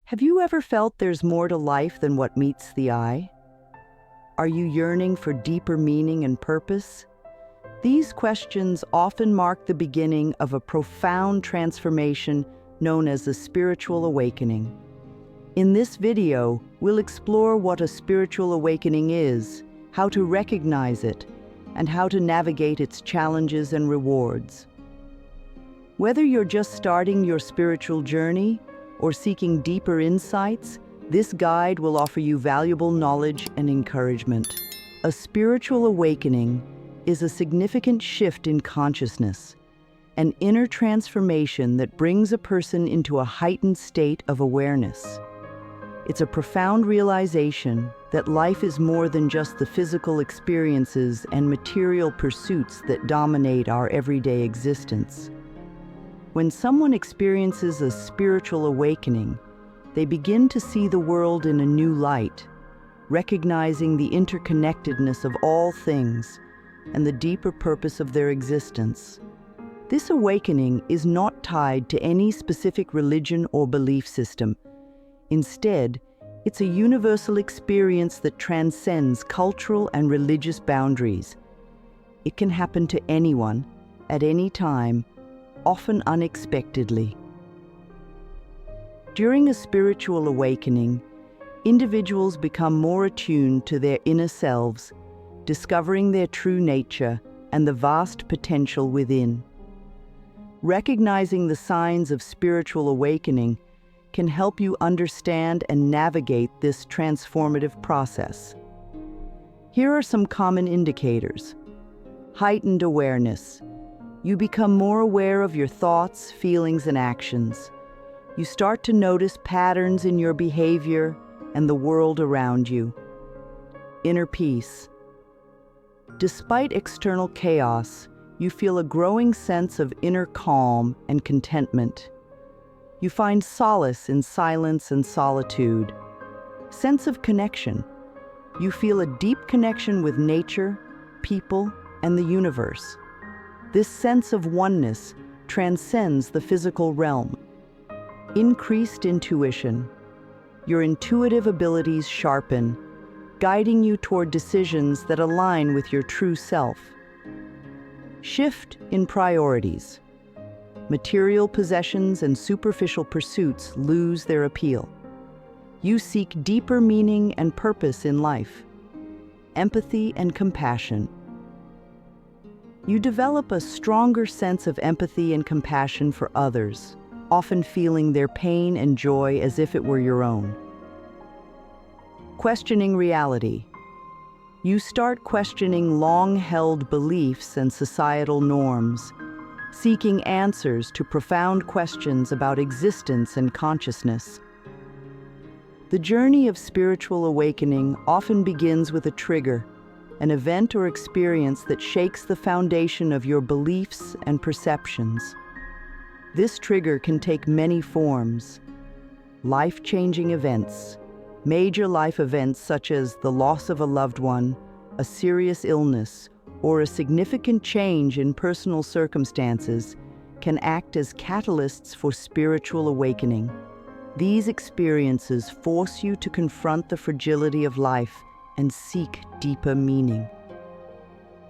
Have you ever felt there's more to life than what meets the eye? Are you yearning for deeper meaning and purpose? These questions often mark the beginning of a profound transformation known as a spiritual awakening. In this video, we'll explore what a spiritual awakening is, how to recognize it, and how to navigate its challenges and rewards. Whether you're just starting your spiritual journey or seeking deeper insights, this guide will offer you valuable knowledge and encouragement. A spiritual awakening is a significant shift in consciousness, an inner transformation that brings a person into a heightened state of awareness. It's a profound realization that life is more than just the physical experiences and material pursuits that dominate our everyday existence. When someone experiences a spiritual awakening, they begin to see the world in a new light, recognizing the interconnectedness of all things and the deeper purpose of their existence. This awakening is not tied to any specific religion or belief system. Instead, it's a universal experience that transcends cultural and religious boundaries. It can happen to anyone, at any time, often unexpectedly. During a spiritual awakening, individuals become more attuned to their inner selves, discovering their true nature and the vast potential within. Recognizing the signs of spiritual awakening can help you understand and navigate this transformative process. Here are some common indicators. Heightened awareness. You become more aware of your thoughts, feelings, and actions. You start to notice patterns in your behavior and the world around you. Inner peace. Despite external chaos, you feel a growing sense of inner calm and contentment. You find solace in silence and solitude. Sense of connection. You feel a deep connection with nature, people, and the universe. This sense of oneness transcends the physical realm. Increased intuition. Your intuitive abilities sharpen, guiding you toward decisions that align with your true self. Shift in priorities. Material possessions and superficial pursuits lose their appeal. You seek deeper meaning and purpose in life. Empathy and compassion. You develop a stronger sense of empathy and compassion for others, often feeling their pain and joy as if it were your own. Questioning reality. You start questioning long-held beliefs and societal norms, seeking answers to profound questions about existence and consciousness. The journey of spiritual awakening often begins with a trigger, an event or experience that shakes the foundation of your beliefs and perceptions. This trigger can take many forms. Life-changing events. Major life events such as the loss of a loved one, a serious illness, or a significant change in personal circumstances can act as catalysts for spiritual awakening. These experiences force you to confront the fragility of life and seek deeper meaning.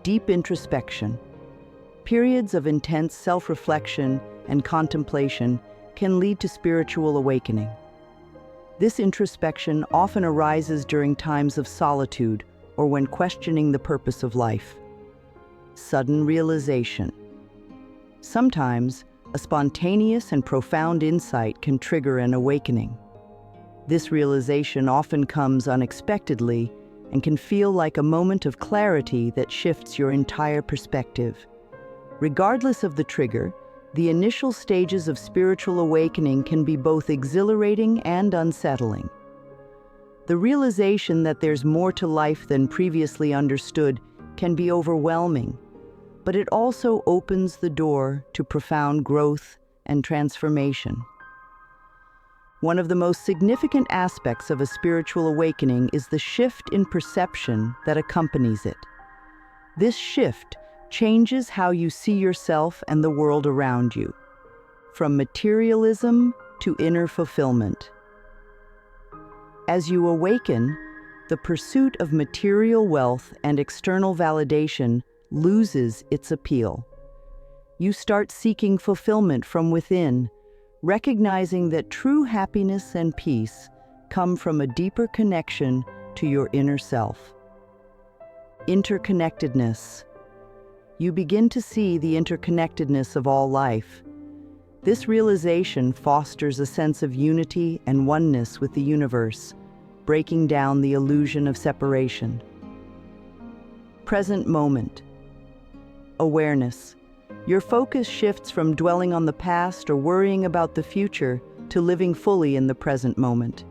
Deep introspection. Periods of intense self-reflection and contemplation can lead to spiritual awakening. This introspection often arises during times of solitude or when questioning the purpose of life. Sudden realization. Sometimes, a spontaneous and profound insight can trigger an awakening. This realization often comes unexpectedly and can feel like a moment of clarity that shifts your entire perspective. Regardless of the trigger, the initial stages of spiritual awakening can be both exhilarating and unsettling. The realization that there's more to life than previously understood can be overwhelming, but it also opens the door to profound growth and transformation. One of the most significant aspects of a spiritual awakening is the shift in perception that accompanies it. This shift changes how you see yourself and the world around you, from materialism to inner fulfillment. As you awaken, the pursuit of material wealth and external validation loses its appeal. You start seeking fulfillment from within, recognizing that true happiness and peace come from a deeper connection to your inner self. Interconnectedness. You begin to see the interconnectedness of all life. This realization fosters a sense of unity and oneness with the universe, breaking down the illusion of separation. Present moment. Awareness. Your focus shifts from dwelling on the past or worrying about the future to living fully in the present moment.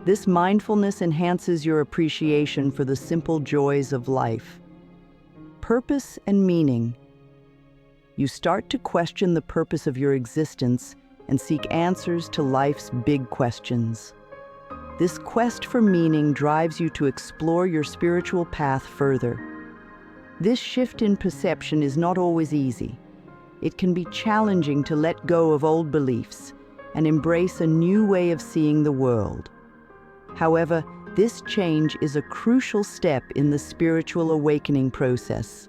This mindfulness enhances your appreciation for the simple joys of life. Purpose and meaning. You start to question the purpose of your existence and seek answers to life's big questions. This quest for meaning drives you to explore your spiritual path further. This shift in perception is not always easy. It can be challenging to let go of old beliefs and embrace a new way of seeing the world. However, this change is a crucial step in the spiritual awakening process,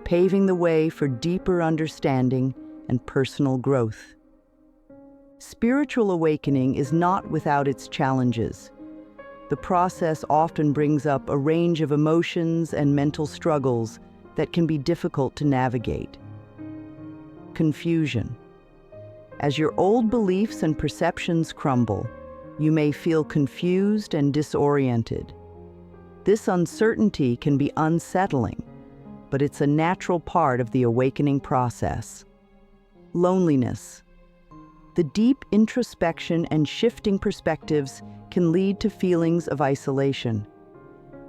paving the way for deeper understanding and personal growth. Spiritual awakening is not without its challenges. The process often brings up a range of emotions and mental struggles that can be difficult to navigate. Confusion. As your old beliefs and perceptions crumble, you may feel confused and disoriented. This uncertainty can be unsettling, but it's a natural part of the awakening process. Loneliness. The deep introspection and shifting perspectives can lead to feelings of isolation.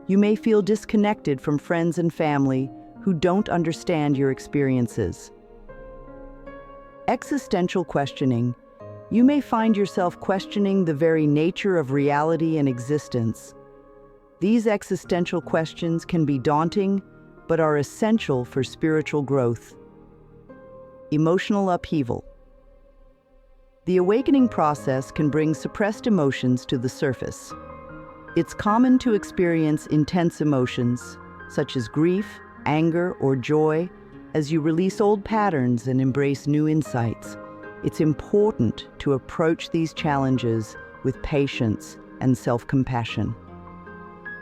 You may feel disconnected from friends and family who don't understand your experiences. Existential questioning. You may find yourself questioning the very nature of reality and existence. These existential questions can be daunting, but are essential for spiritual growth. Emotional upheaval. The awakening process can bring suppressed emotions to the surface. It's common to experience intense emotions, such as grief, anger, or joy, as you release old patterns and embrace new insights. It's important to approach these challenges with patience and self-compassion.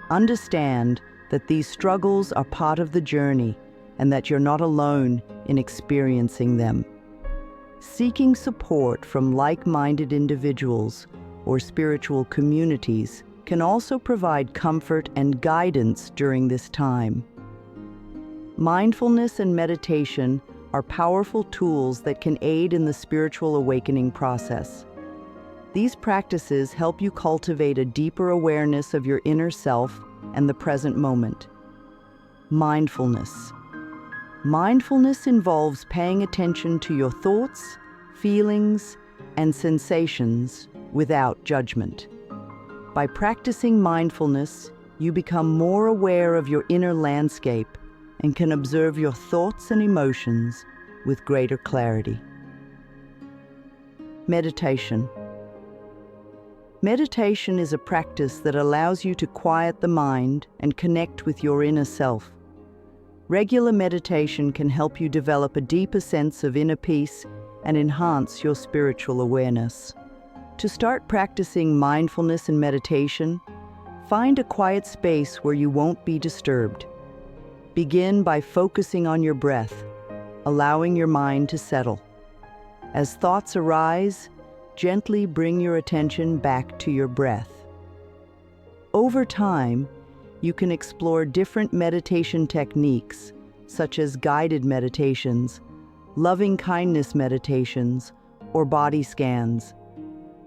Understand that these struggles are part of the journey and that you're not alone in experiencing them. Seeking support from like-minded individuals or spiritual communities can also provide comfort and guidance during this time. Mindfulness and meditation are powerful tools that can aid in the spiritual awakening process. These practices help you cultivate a deeper awareness of your inner self and the present moment. Mindfulness. Mindfulness involves paying attention to your thoughts, feelings, and sensations without judgment. By practicing mindfulness, you become more aware of your inner landscape and can observe your thoughts and emotions with greater clarity. Meditation. Meditation is a practice that allows you to quiet the mind and connect with your inner self. Regular meditation can help you develop a deeper sense of inner peace and enhance your spiritual awareness. To start practicing mindfulness and meditation, find a quiet space where you won't be disturbed. Begin by focusing on your breath, allowing your mind to settle. As thoughts arise, gently bring your attention back to your breath. Over time, you can explore different meditation techniques, such as guided meditations, loving-kindness meditations, or body scans.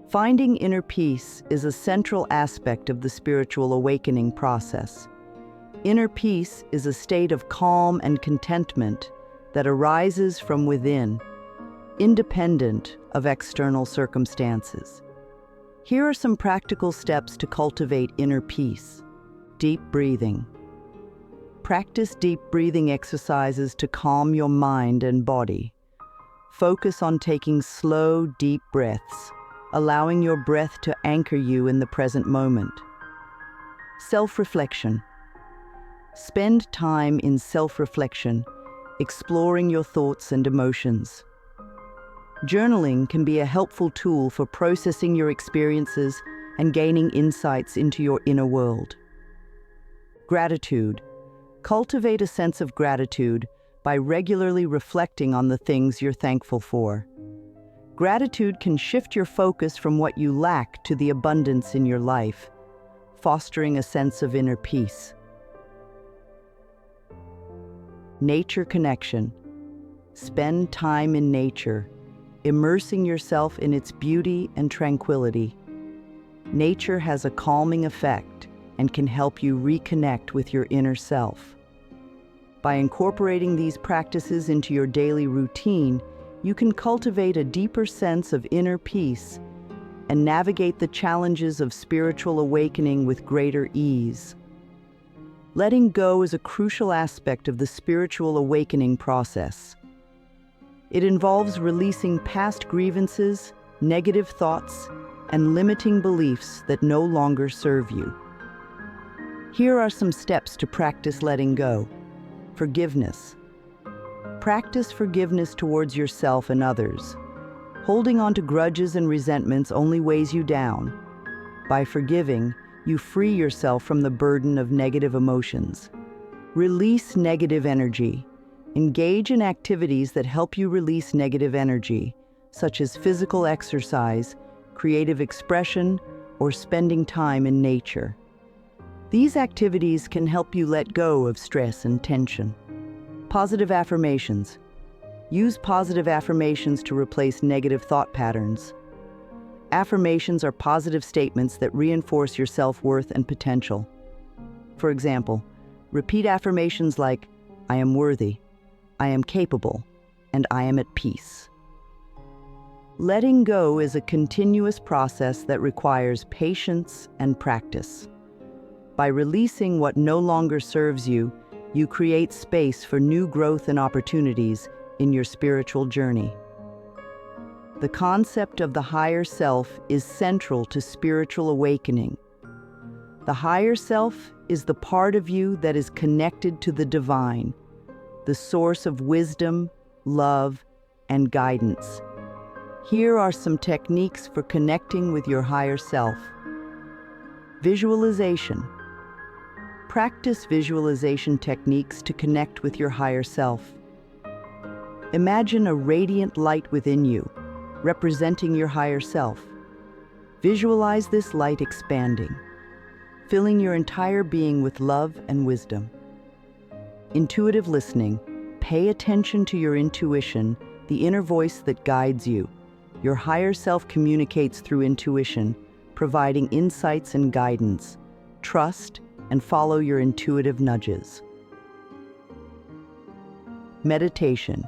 Finding inner peace is a central aspect of the spiritual awakening process. Inner peace is a state of calm and contentment that arises from within, independent of external circumstances. Here are some practical steps to cultivate inner peace. Deep breathing. Practice deep breathing exercises to calm your mind and body. Focus on taking slow, deep breaths, allowing your breath to anchor you in the present moment. Self-reflection. Spend time in self-reflection, exploring your thoughts and emotions. Journaling can be a helpful tool for processing your experiences and gaining insights into your inner world. Gratitude. Cultivate a sense of gratitude by regularly reflecting on the things you're thankful for. Gratitude can shift your focus from what you lack to the abundance in your life, fostering a sense of inner peace. Nature connection. Spend time in nature, immersing yourself in its beauty and tranquility. Nature has a calming effect and can help you reconnect with your inner self. By incorporating these practices into your daily routine, you can cultivate a deeper sense of inner peace and navigate the challenges of spiritual awakening with greater ease. Letting go is a crucial aspect of the spiritual awakening process. It involves releasing past grievances, negative thoughts, and limiting beliefs that no longer serve you. Here are some steps to practice letting go. Forgiveness. Practice forgiveness towards yourself and others. Holding on to grudges and resentments only weighs you down. By forgiving, you free yourself from the burden of negative emotions. Release negative energy. Engage in activities that help you release negative energy, such as physical exercise, creative expression, or spending time in nature. These activities can help you let go of stress and tension. Positive affirmations. Use positive affirmations to replace negative thought patterns. Affirmations are positive statements that reinforce your self-worth and potential. For example, repeat affirmations like, "I am worthy," "I am capable," and "I am at peace." Letting go is a continuous process that requires patience and practice. By releasing what no longer serves you, you create space for new growth and opportunities in your spiritual journey. The concept of the higher self is central to spiritual awakening. The higher self is the part of you that is connected to the divine, the source of wisdom, love, and guidance. Here are some techniques for connecting with your higher self. Visualization. Practice visualization techniques to connect with your higher self. Imagine a radiant light within you, representing your higher self. Visualize this light expanding, filling your entire being with love and wisdom. Intuitive listening. Pay attention to your intuition, the inner voice that guides you. Your higher self communicates through intuition, providing insights and guidance. Trust and follow your intuitive nudges. Meditation.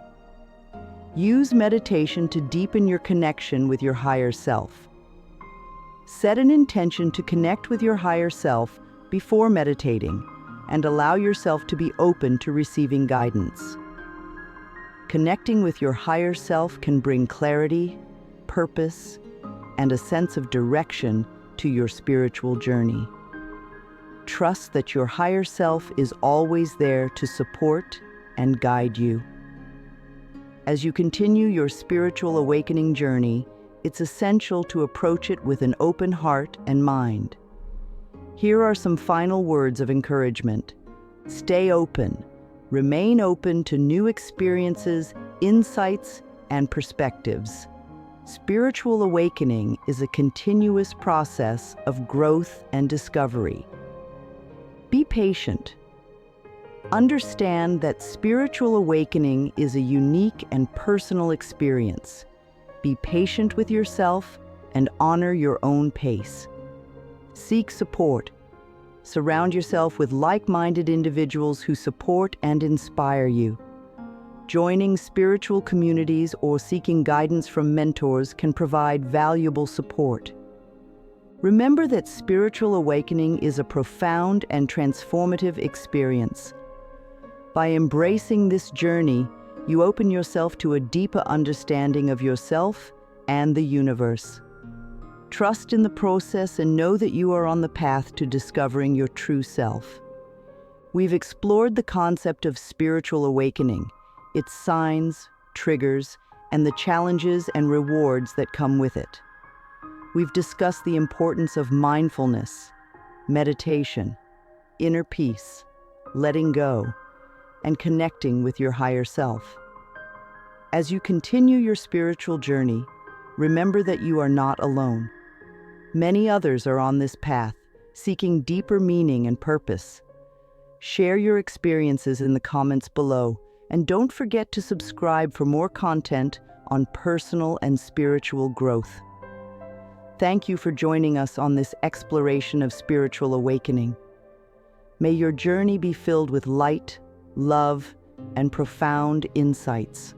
Use meditation to deepen your connection with your higher self. Set an intention to connect with your higher self before meditating, and allow yourself to be open to receiving guidance. Connecting with your higher self can bring clarity, purpose, and a sense of direction to your spiritual journey. Trust that your higher self is always there to support and guide you. As you continue your spiritual awakening journey, it's essential to approach it with an open heart and mind. Here are some final words of encouragement. Stay open. Remain open to new experiences, insights, and perspectives. Spiritual awakening is a continuous process of growth and discovery. Be patient. Understand that spiritual awakening is a unique and personal experience. Be patient with yourself and honor your own pace. Seek support. Surround yourself with like-minded individuals who support and inspire you. Joining spiritual communities or seeking guidance from mentors can provide valuable support. Remember that spiritual awakening is a profound and transformative experience. By embracing this journey, you open yourself to a deeper understanding of yourself and the universe. Trust in the process and know that you are on the path to discovering your true self. We've explored the concept of spiritual awakening, its signs, triggers, and the challenges and rewards that come with it. We've discussed the importance of mindfulness, meditation, inner peace, letting go, and connecting with your higher self. As you continue your spiritual journey, remember that you are not alone. Many others are on this path, seeking deeper meaning and purpose. Share your experiences in the comments below, and don't forget to subscribe for more content on personal and spiritual growth. Thank you for joining us on this exploration of spiritual awakening. May your journey be filled with light, love, and profound insights.